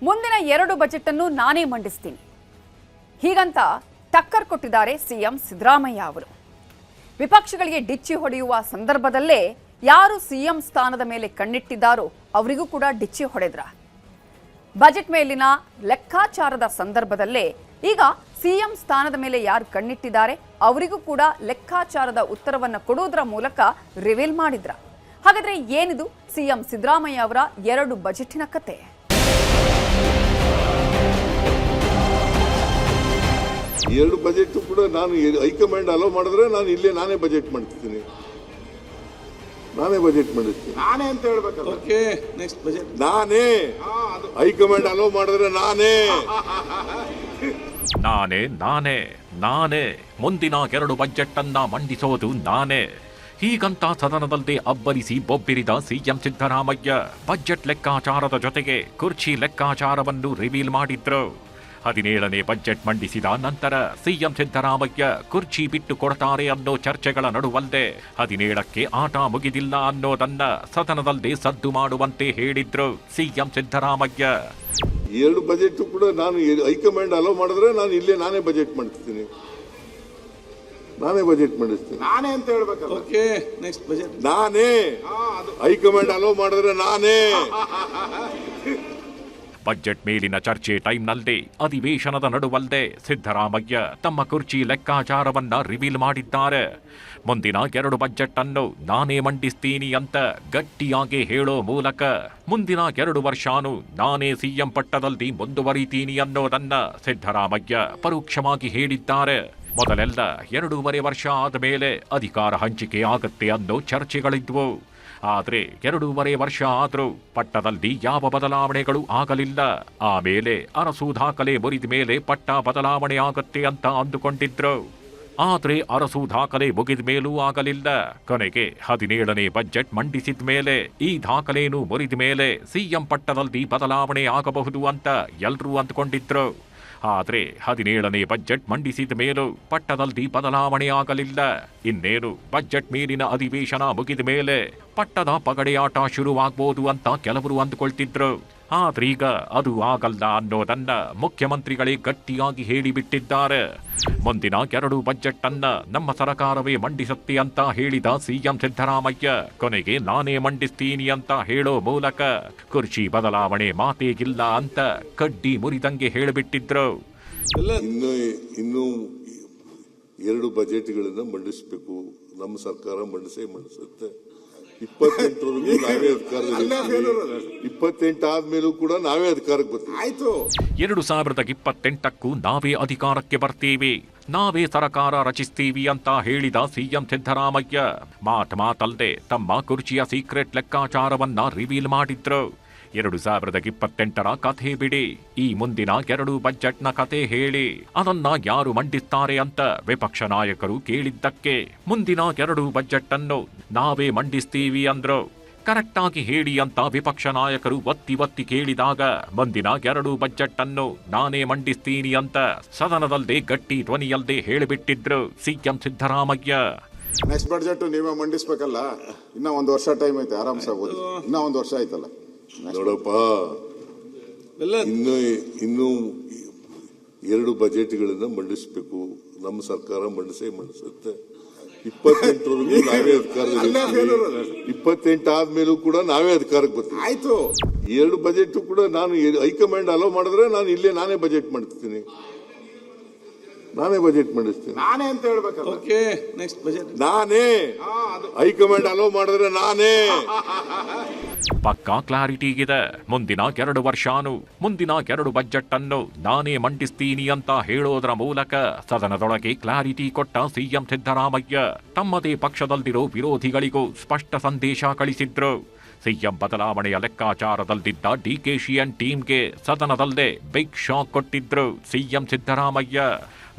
ಮುಂದಿನ 2 ಬಜೆಟ್ ಅನ್ನು ನಾನೇ ಮಂಡಿಸ್ತೀನಿ ಹೀಗಂತ ಟಕ್ಕರ್ ಕೊಟ್ಟಿದ್ದಾರೆ ಸಿಎಂ ಸಿದ್ದರಾಮಯ್ಯ ಅವರು. ವಿಪಕ್ಷಗಳಿಗೆ ಡಿಚ್ಚಿ ಹೊಡೆಯುವ ಸಂದರ್ಭದಲ್ಲೇ ಯಾರು ಸಿಎಂ ಸ್ಥಾನದ ಮೇಲೆ ಕಣ್ಣಿಟ್ಟಿದ್ದಾರೋ ಅವರಿಗೂ ಕೂಡ ಡಿಚ್ಚಿ ಹೊಡೆದ್ರ. ಬಜೆಟ್ ಮೇಲಿನ ಲೆಕ್ಕಾಚಾರದ ಸಂದರ್ಭದಲ್ಲೇ ಈಗ ಸಿಎಂ ಸ್ಥಾನದ ಮೇಲೆ ಯಾರು ಕಣ್ಣಿಟ್ಟಿದ್ದಾರೆ ಅವರಿಗೂ ಕೂಡ ಲೆಕ್ಕಾಚಾರದ ಉತ್ತರವನ್ನು ಕೊಡುವುದರ ಮೂಲಕ ರಿವೀಲ್ ಮಾಡಿದ್ರ. ಹಾಗಾದ್ರೆ ಏನಿದು ಸಿಎಂ ಸಿದ್ದರಾಮಯ್ಯ ಅವರ 2 ಬಜೆಟಿನ ಕತೆ? ಎರಡು ಬಜೆಟ್ ಕೂಡ ನಾನು ಹೈಕಮಾಂಡ್ ಅಲೋ ಮಾಡಿದ್ರೆ ನಾನು ಇಲ್ಲೇ ನಾನೇ ಬಜೆಟ್ ಮಾಡ್ತೀನಿ. ನಾನೇ ಬಜೆಟ್ ಮಾಡಿರ್ತೀನಿ. ನಾನೇ ಅಂತ ಹೇಳ್ಬೇಕಲ್ಲ. ಓಕೆ, ನೆಕ್ಸ್ಟ್ ಬಜೆಟ್ ನಾನೇ. ಹೈಕಮಾಂಡ್ ಅಲೋ ಮಾಡಿದ್ರೆ ನಾನೇ ನಾನೇ ಮುಂದಿನ 2 ಬಜೆಟ್ ಅನ್ನ ಮಂಡಿಸೋದು ನಾನೇ. ಹೀಗಂತ ಸದನದಲ್ಲದೆ ಅಬ್ಬರಿಸಿ ಬೊಬ್ಬಿರಿದ ಸಿಎಂ ಸಿದ್ದರಾಮಯ್ಯ ಬಜೆಟ್ ಲೆಕ್ಕಾಚಾರದ ಜೊತೆಗೆ ಕುರ್ಚಿ ಲೆಕ್ಕಾಚಾರವನ್ನು ರಿವೀಲ್ ಮಾಡಿದ್ರು. 17ನೇ ಬಜೆಟ್ ಮಂಡಿಸಿದ ನಂತರ ಸಿಎಂ ಸಿದ್ದರಾಮಯ್ಯ ಕುರ್ಚಿ ಬಿಟ್ಟು ಕೊಡ್ತಾರೆ ಅನ್ನೋ ಚರ್ಚೆಗಳ ನಡುವಲ್ಲದೆ 17ಕ್ಕೆ ಆಟ ಮುಗಿದಿಲ್ಲ ಅನ್ನೋದನ್ನ ಸದನದಲ್ಲದೆ ಸದ್ದು ಮಾಡುವಂತೆ ಹೇಳಿದ್ರು ಸಿಎಂ ಸಿದ್ದರಾಮಯ್ಯ. 2 ಬಜೆಟ್ ಕೂಡ ನಾನು ಹೈಕಮಾಂಡ್ ಅಲೋ ಮಾಡಿದ್ರೆ ನಾನು ಇಲ್ಲೇ ನಾನೇ ಬಜೆಟ್ ಮಾಡ್ತೀನಿ. ನಾನೇ ಬಜೆಟ್ ಮಾಡಿರ್ತೀನಿ. ನಾನೇ ಅಂತ ಹೇಳ್ಬೇಕಲ್ಲ. ಓಕೆ, ನೆಕ್ಸ್ಟ್ ಬಜೆಟ್ ನಾನೇ. ಹೈಕಮಾಂಡ್ ಅಲೋ ಮಾಡಿದ್ರೆ ನಾನೇ. ಬಜೆಟ್ ಮೇಲಿನ ಚರ್ಚೆ ಟೈಮ್ನಲ್ಲಿ ಅಧಿವೇಶನದ ನಡುವಲ್ಲದೆ ಸಿದ್ದರಾಮಯ್ಯ ತಮ್ಮ ಕುರ್ಚಿ ಲೆಕ್ಕಾಚಾರವನ್ನ ರಿವೀಲ್ ಮಾಡಿದ್ದಾರೆ. ಮುಂದಿನ 2 ಬಜೆಟ್ ಅನ್ನು ನಾನೇ ಮಂಡಿಸ್ತೀನಿ ಅಂತ ಗಟ್ಟಿಯಾಗಿ ಹೇಳೋ ಮೂಲಕ ಮುಂದಿನ 2 ವರ್ಷನೂ ನಾನೇ ಸಿಎಂ ಪಟ್ಟದಲ್ಲಿ ಮುಂದುವರಿತೀನಿ ಅನ್ನೋದನ್ನ ಸಿದ್ದರಾಮಯ್ಯ ಪರೋಕ್ಷವಾಗಿ ಹೇಳಿದ್ದಾರೆ. ಮೊದಲೆಲ್ಲ 2.5 ವರ್ಷ ಆದ ಮೇಲೆ ಅಧಿಕಾರ ಹಂಚಿಕೆ ಆಗತ್ತೆ ಅನ್ನೋ ಚರ್ಚೆಗಳಿದ್ವು. ಆದರೆ 2.5 ವರ್ಷ ಆದರೂ ಪಟ್ಟದಲ್ಲಿ ಯಾವ ಬದಲಾವಣೆಗಳು ಆಗಲಿಲ್ಲ. ಆಮೇಲೆ ಅರಸು ದಾಖಲೆ ಮುರಿದ ಮೇಲೆ ಪಟ್ಟ ಬದಲಾವಣೆ ಆಗತ್ತೆ ಅಂತ ಅಂದುಕೊಂಡಿದ್ರು. ಆದರೆ ಅರಸು ದಾಖಲೆ ಮುಗಿದ ಮೇಲೂ ಆಗಲಿಲ್ಲ. ಕೊನೆಗೆ 17ನೇ ಬಜೆಟ್ ಮಂಡಿಸಿದ ಮೇಲೆ ಈ ದಾಖಲೆಯನ್ನು ಮುರಿದ ಮೇಲೆ ಸಿಎಂ ಪಟ್ಟದಲ್ಲಿ ಬದಲಾವಣೆ ಆಗಬಹುದು ಅಂತ ಎಲ್ರೂ ಅಂದುಕೊಂಡಿದ್ರು. ಆದರೆ 17ನೇ ಬಜೆಟ್ ಮಂಡಿಸಿದ ಮೇಲೂ ಪಟ್ಟದಲ್ಲಿ ಬದಲಾವಣೆ ಆಗಲಿಲ್ಲ. ಇನ್ನೇನು ಬಜೆಟ್ ಮೇಲಿನ ಅಧಿವೇಶನ ಮುಗಿದ ಮೇಲೆ ಪಟ್ಟದ ಪಗಡೆಯಾಟ ಶುರುವಾಗಬಹುದು ಅಂತ ಕೆಲವರು ಅಂದುಕೊಳ್ತಿದ್ರು. ಆದ್ರೀಗ ಅದು ಆಗಲ್ಲ ಅನ್ನೋದನ್ನ ಮುಖ್ಯಮಂತ್ರಿಗಳೇ ಗಟ್ಟಿಯಾಗಿ ಹೇಳಿಬಿಟ್ಟಿದ್ದಾರೆ. ಮುಂದಿನ 2 ಬಜೆಟ್ ಅನ್ನ ನಮ್ಮ ಸರ್ಕಾರವೇ ಮಂಡಿಸುತ್ತೆ ಅಂತ ಹೇಳಿದ ಸಿಎಂ ಸಿದ್ದರಾಮಯ್ಯ ಕೊನೆಗೆ ನಾನೇ ಮಂಡಿಸ್ತೀನಿ ಅಂತ ಹೇಳೋ ಮೂಲಕ ಕುರ್ಚಿ ಬದಲಾವಣೆ ಮಾತೇಗಿಲ್ಲ ಅಂತ ಕಡ್ಡಿ ಮುರಿದಂಗೆ ಹೇಳಿಬಿಟ್ಟಿದ್ರು. ಇನ್ನು 2 ಬಜೆಟ್ಗಳನ್ನ ಮಂಡಿಸಬೇಕು. ನಮ್ಮ ಸರ್ಕಾರ ಮಂಡಿಸುತ್ತೆ. 28ವರೆಗೂ ನಾವೇ ಅಧಿಕಾರದಲ್ಲಿ. 28 ಆದ್ಮೇಲೂ ಕೂಡ ನಾವೇ ಅಧಿಕಾರಕ್ಕೆ ಬರ್ತೀವಿ. ಆಯ್ತು. 2028ಕ್ಕೂ ನಾವೇ ಅಧಿಕಾರಕ್ಕೆ ಬರ್ತೀವಿ, ನಾವೇ ಸರ್ಕಾರ ರಚಿಸ್ತೀವಿ ಅಂತ ಹೇಳಿದ ಸಿಎಂ ಸಿದ್ದರಾಮಯ್ಯ ಮಾತಲ್ಲದೆ ತಮ್ಮ ಕುರ್ಚಿಯ ಸೀಕ್ರೆಟ್ ಲೆಕ್ಕಾಚಾರವನ್ನ ರಿವೀಲ್ ಮಾಡಿದ್ರು. 2028ರ ಕಥೆ ಬಿಡಿ, ಈ ಮುಂದಿನ 2 ಬಜೆಟ್ನ ಕಥೆ ಹೇಳಿ, ಅದನ್ನ ಯಾರು ಮಂಡಿಸ್ತಾರೆ ಅಂತ ವಿಪಕ್ಷ ನಾಯಕರು ಕೇಳಿದ್ದಕ್ಕೆ ಮುಂದಿನ 2 ಬಜೆಟ್ ಅನ್ನು ನಾವೇ ಮಂಡಿಸ್ತೀವಿ ಅಂದ್ರು. ಕರೆಕ್ಟ್ ಆಗಿ ಹೇಳಿ ಅಂತ ವಿಪಕ್ಷ ನಾಯಕರು ಒತ್ತಿ ಕೇಳಿದಾಗ ಮುಂದಿನ 2 ಬಜೆಟ್ ಅನ್ನು ನಾನೇ ಮಂಡಿಸ್ತೀನಿ ಅಂತ ಸದನದಲ್ಲದೆ ಗಟ್ಟಿ ಧ್ವನಿಯಲ್ಲದೆ ಹೇಳಿಬಿಟ್ಟಿದ್ರು ಸಿಎಂ ಸಿದ್ದರಾಮಯ್ಯ. ನೆಕ್ಸ್ಟ್ ಬಜೆಟ್ ನೀವೇ ಮಂಡಿಸ್ಬೇಕಲ್ಲ. ಇನ್ನ 1 ವರ್ಷ ಟೈಮ್ ಐತೆ, ಆರಾಮ್ಸಾಗ್ಬೋದು. ಇನ್ನ 1 ವರ್ಷ ಆಯ್ತಲ್ಲ. ನೋಡಪ್ಪ, ಇನ್ನು 2 ಬಜೆಟ್ಗಳನ್ನ ಮಂಡಿಸಬೇಕು. ನಮ್ಮ ಸರ್ಕಾರ ಮಂಡಿಸುತ್ತೆ. 28ವರೆಗೂ ನಾವೇ ಅಧಿಕಾರದಲ್ಲಿ. 28 ಆದ್ಮೇಲೂ ಕೂಡ ನಾವೇ ಅಧಿಕಾರಕ್ಕೆ ಬರ್ತೀವಿ. ಆಯ್ತು. 2 ಬಜೆಟ್ ಕೂಡ ನಾನು ಹೈಕಮಾಂಡ್ ಅಲೋ ಮಾಡಿದ್ರೆ ನಾನು ಇಲ್ಲೇ ನಾನೇ ಬಜೆಟ್ ಮಾಡ್ತೀನಿ. ನಾನೇ ಬಜೆಟ್ ಮಾಡಿಸ್ತೀನಿ. ನಾನೇ ಅಂತ ಹೇಳ್ಬೇಕಲ್ಲ. ಓಕೆ, ನೆಕ್ಸ್ಟ್ ಬಜೆಟ್ ನಾನೇ. ಹೈಕಮಾಂಡ್ ಅಲೋ ಮಾಡಿದ್ರೆ ನಾನೇ. ಪಕ್ಕಾ ಕ್ಲಾರಿಟಿ ಇದೆ. ಮುಂದಿನ 2 ವರ್ಷನೂ ಮುಂದಿನ 2 ಬಜೆಟ್ ಅನ್ನು ನಾನೇ ಮಂಡಿಸ್ತೀನಿ ಅಂತ ಹೇಳೋದ್ರ ಮೂಲಕ ಸದನದೊಳಗೆ ಕ್ಲಾರಿಟಿ ಕೊಟ್ಟ ಸಿಎಂ ಸಿದ್ದರಾಮಯ್ಯ ತಮ್ಮದೇ ಪಕ್ಷದಲ್ಲಿರೋ ವಿರೋಧಿಗಳಿಗೂ ಸ್ಪಷ್ಟ ಸಂದೇಶ ಕಳಿಸಿದ್ರು. ಸಿಎಂ ಬದಲಾವಣೆಯ ಲೆಕ್ಕಾಚಾರದಲ್ಲಿದ್ದ ಡಿಕೆಶಿಯನ್ ಟೀಮ್ಗೆ ಸದನದಲ್ಲೇ ಬಿಗ್ ಶಾಕ್ ಕೊಟ್ಟಿದ್ರು ಸಿಎಂ ಸಿದ್ದರಾಮಯ್ಯ.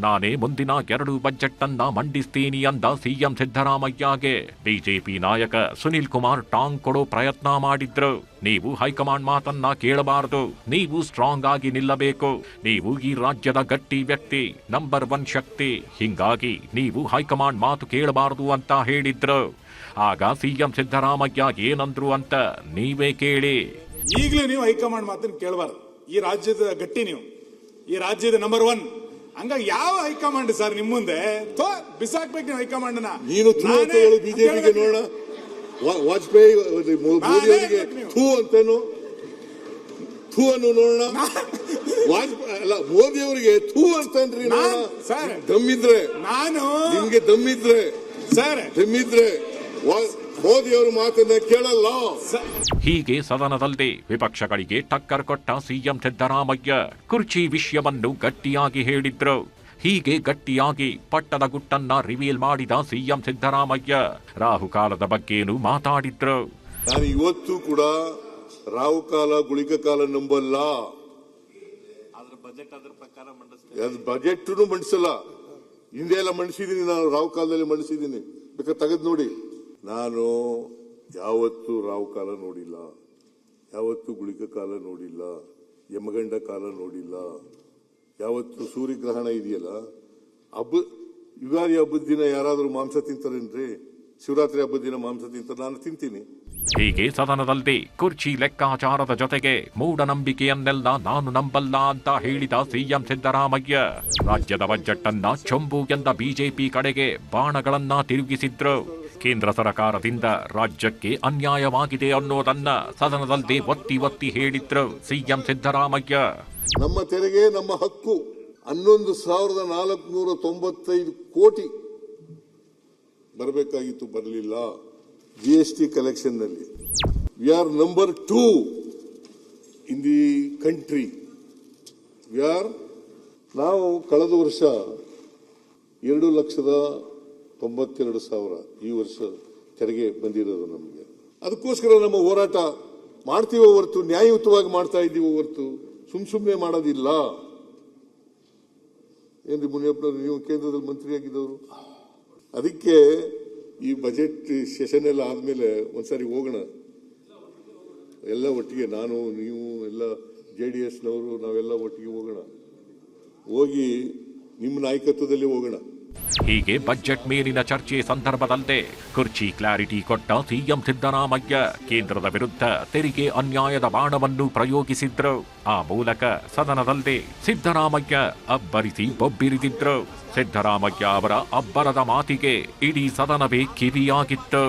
ನಾನೇ ಮುಂದಿನ 2 ಬಜೆಟ್ ಅನ್ನ ಮಂಡಿಸ್ತೀನಿ ಅಂದ ಸಿಎಂ ಸಿದ್ದರಾಮಯ್ಯಗೆ ಬಿಜೆಪಿ ನಾಯಕ ಸುನಿಲ್ ಕುಮಾರ್ ಟಾಂಗ್ ಕೊಡೋ ಪ್ರಯತ್ನ ಮಾಡಿದ್ರು. ನೀವು ಹೈಕಮಾಂಡ್ ಮಾತನ್ನ ಕೇಳಬಾರದು, ನೀವು ಸ್ಟ್ರಾಂಗ್ ಆಗಿ ನಿಲ್ಲಬೇಕು, ನೀವು ಈ ರಾಜ್ಯದ ಗಟ್ಟಿ ವ್ಯಕ್ತಿ, ನಂಬರ್ 1 ಶಕ್ತಿ, ಹಿಂಗಾಗಿ ನೀವು ಹೈಕಮಾಂಡ್ ಮಾತು ಕೇಳಬಾರದು ಅಂತ ಹೇಳಿದ್ರು. ಆಗ ಸಿಎಂ ಸಿದ್ದರಾಮಯ್ಯ ಏನಂದ್ರು ಅಂತ ನೀವೇ ಕೇಳಿ. ಈಗಲೇ ನೀವು ಹೈಕಮಾಂಡ್ ಮಾತನ್ನು ಕೇಳಬಾರದು. ಈ ರಾಜ್ಯದ ಗಟ್ಟಿ ನೀವು, ಈ ರಾಜ್ಯದ ನಂಬರ್ 1. ಹಂಗಾಗಿ ಯಾವ ಹೈಕಮಾಂಡ್ ಸರ್ ನಿಮ್ ಮುಂದೆ ಬಿಸಾಕ್ಬೇಕು ನೀವು ಹೈಕಮಾಂಡ್. ನೀನು ಥೂ ಅಂತ ಹೇಳು ಬಿಜೆಪಿಗೆ ನೋಡ. ವಾಜಪೇಯಿ ಮೋದಿ ಅವರಿಗೆ ಥೂ ಅಂತೇನು, ಥೂ ಅನ್ನು ನೋಡೋಣ. ವಾಜಪೇಯಿ ಅಲ್ಲ, ಮೋದಿ ಅವರಿಗೆ ಥೂ ಅಂತನ್ರಿ ನೋಡೋಣ. ಸರ್ ದಮ್ಮಿದ್ರೆ, ನಾನು ನಿಮ್ಗೆ ದಮ್ಮಿದ್ರೆ ಮೋದಿ ಅವರ ಮಾತನ್ನ ಕೇಳಲ್ಲ. ಹೀಗೆ ಸದನದಲ್ಲಿ ವಿಪಕ್ಷಗಳಿಗೆ ಟಕ್ಕರ್ ಕೊಟ್ಟ ಸಿಎಂ ಸಿದ್ದರಾಮಯ್ಯ ಕುರ್ಚಿ ವಿಷಯವನ್ನು ಗಟ್ಟಿಯಾಗಿ ಹೇಳಿದ್ರು. ಹೀಗೆ ಗಟ್ಟಿಯಾಗಿ ಪಟ್ಟದ ಗುಟ್ಟನ್ನ ರಿವೀಲ್ ಮಾಡಿದ ಸಿಎಂ ಸಿದ್ದರಾಮಯ್ಯ ರಾಹುಕಾಲದ ಬಗ್ಗೆನೂ ಮಾತಾಡಿದ್ರು. ನಾನು ಇವತ್ತು ಕೂಡ ರಾಹುಕಾಲ ಗುಳಿಕ ಕಾಲ ನಂಬಲ್ಲ. ಬಜೆಟ್ ಮಂಡಿಸಲ್ಲ. ಹಿಂದೆ ಎಲ್ಲ ಮಂಡಿಸಿದೀನಿ, ನಾನು ರಾಹುಕಾಲದಲ್ಲಿ ಮಂಡಿಸಿದ್ದೀನಿ, ಬೇಕಾದ್ರೆ ತೆಗೆದು ನೋಡಿ. ನಾನು ಯಾವತ್ತೂ ರಾಹುಕಾಲ ನೋಡಿಲ್ಲ, ಯಾವತ್ತೂ ಗುಳಿಕ ಕಾಲ ನೋಡಿಲ್ಲ, ಯಮಗಂಡ ಕಾಲ ನೋಡಿಲ್ಲ. ಯಾವತ್ತು ಸೂರ್ಯಗ್ರಹಣ ಇದೆಯಲ್ಲ, ಯುಗಾದಿ ಹಬ್ಬದ ದಿನ ಯಾರಾದರೂ ಮಾಂಸ ತಿಂತಾರೇನ್ರಿ? ಶಿವರಾತ್ರಿ ಹಬ್ಬದ ದಿನ ಮಾಂಸ ತಿಂತಾರೆ, ನಾನು ತಿಂತೀನಿ. ಹೀಗೆ ಸದನದಲ್ಲಿ ಕುರ್ಚಿ ಲೆಕ್ಕಾಚಾರದ ಜೊತೆಗೆ ಮೂಢನಂಬಿಕೆಯನ್ನೆಲ್ಲ ನಾನು ನಂಬಲ್ಲ ಅಂತ ಹೇಳಿದ ಸಿಎಂ ಸಿದ್ದರಾಮಯ್ಯ ರಾಜ್ಯದ ಬಜೆಟ್ ಅನ್ನ ಚೊಂಬು ಎಂದ ಬಿಜೆಪಿ ಕಡೆಗೆ ಬಾಣಗಳನ್ನ ತಿರುಗಿಸಿದ್ರು. ಕೇಂದ್ರ ಸರ್ಕಾರದಿಂದ ರಾಜ್ಯಕ್ಕೆ ಅನ್ಯಾಯವಾಗಿದೆ ಅನ್ನೋದನ್ನ ಸದನದಲ್ಲಿ ಒತ್ತಿ ಒತ್ತಿ ಹೇಳಿದ್ರು ಸಿಎಂ ಸಿದ್ದರಾಮಯ್ಯ. ನಮ್ಮ ತೆರಿಗೆ ನಮ್ಮ ಹಕ್ಕು. 11,495 ಕೋಟಿ ಬರಬೇಕಾಗಿತ್ತು, ಬರಲಿಲ್ಲ. GST ಕಲೆಕ್ಷನ್ ನಲ್ಲಿ we are number 2 in the country. ನಾವು ಕಳೆದ ವರ್ಷ 2,92,000 ಈ ವರ್ಷ ತೆರಿಗೆ ಬಂದಿರೋದು ನಮಗೆ. ಅದಕ್ಕೋಸ್ಕರ ನಮ್ಮ ಹೋರಾಟ ಮಾಡ್ತೀವೋ ಹೊರತು ನ್ಯಾಯಯುತವಾಗಿ ಮಾಡ್ತಾ ಇದ್ದೀವೋ ಹೊರತು ಸುಮ್ಮನೆ ಮಾಡೋದಿಲ್ಲ. ಏನ್ರಿ ಮುನಿಯಪ್ಪನವರು, ನೀವು ಕೇಂದ್ರದಲ್ಲಿ ಮಂತ್ರಿಯಾಗಿದ್ದವರು. ಅದಕ್ಕೆ ಈ ಬಜೆಟ್ ಸೆಷನ್ ಎಲ್ಲ ಆದ್ಮೇಲೆ ಒಂದ್ಸಾರಿ ಹೋಗೋಣ ಎಲ್ಲ ಒಟ್ಟಿಗೆ, ನಾನು ನೀವು ಎಲ್ಲ JDSನವರು ನಾವೆಲ್ಲ ಒಟ್ಟಿಗೆ ಹೋಗೋಣ, ಹೋಗಿ ನಿಮ್ಮ ನಾಯಕತ್ವದಲ್ಲಿ ಹೋಗೋಣ. ಹೀಗೆ ಬಜೆಟ್ ಮೇಲಿನ ಚರ್ಚೆ ಸಂದರ್ಭದಲ್ಲೇ ಕುರ್ಚಿ ಕ್ಲಾರಿಟಿ ಕೊಟ್ಟ ಸಿಎಂ ಸಿದ್ದರಾಮಯ್ಯ ಕೇಂದ್ರದ ವಿರುದ್ಧ ತೆರಿಗೆ ಅನ್ಯಾಯದ ಬಾಣವನ್ನು ಪ್ರಯೋಗಿಸಿದ್ರು. ಆ ಮೂಲಕ ಸದನದಲ್ಲಿ ಸಿದ್ದರಾಮಯ್ಯ ಅಬ್ಬರಿಸಿ ಬೊಬ್ಬಿರಿದಿದ್ರು. ಸಿದ್ದರಾಮಯ್ಯ ಅವರ ಅಬ್ಬರದ ಮಾತಿಗೆ ಇಡೀ ಸದನವೇ ಕಿವಿಯಾಗಿತ್ತು.